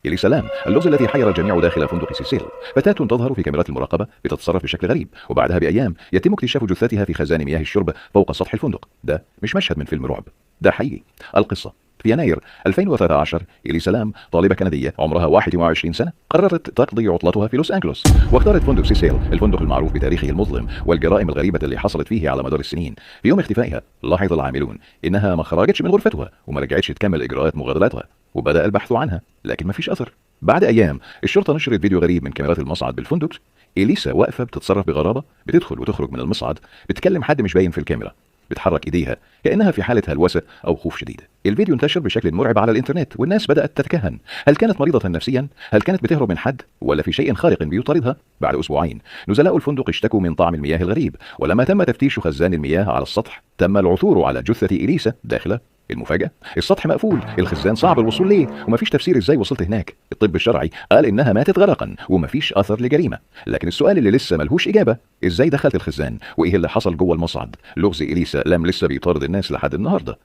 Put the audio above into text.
إليسا لام، اللغز الذي حير الجميع داخل فندق سيسيل. فتاة تظهر في كاميرات المراقبة بتتصرف بشكل غريب، وبعدها بأيام يتم اكتشاف جثتها في خزان مياه الشرب فوق سطح الفندق. ده مش مشهد من فيلم رعب، ده حقيقي. القصة: في يناير 2013 إليسا لام، طالبة كندية عمرها 21 سنة، قررت تقضي عطلتها في لوس أنجلوس، واختارت فندق سيسيل، الفندق المعروف بتاريخه المظلم والجرائم الغريبة اللي حصلت فيه على مدار السنين. في يوم اختفائها لاحظ العاملون إنها ما خرجتش من غرفتها وما رجعتش تكمل إجراءات مغادرتها، وبدأ البحث عنها لكن مفيش أثر. بعد أيام الشرطة نشرت فيديو غريب من كاميرات المصعد بالفندق. إليسا واقفة بتتصرف بغرابة، بتدخل وتخرج من المصعد، بتكلم حد مش باين في الكاميرا، بتحرك ايديها كانها في حاله هلوسه او خوف شديد. الفيديو انتشر بشكل مرعب على الانترنت، والناس بدات تتكهن. هل كانت مريضه نفسيا؟ هل كانت بتهرب من حد؟ ولا في شيء خارق بيطاردها؟ بعد اسبوعين نزلاء الفندق اشتكوا من طعم المياه الغريب، ولما تم تفتيش خزان المياه على السطح تم العثور على جثه اليسا داخله. المفاجأة: السطح مقفول، الخزان صعب الوصول ليه، ومفيش تفسير ازاي وصلت هناك. الطب الشرعي قال انها ماتت غرقا ومفيش اثر لجريمة، لكن السؤال اللي لسه ملهوش اجابة: ازاي دخلت الخزان؟ وايه اللي حصل جوه المصعد؟ لغز إليسا لام لسه بيطارد الناس لحد النهارده.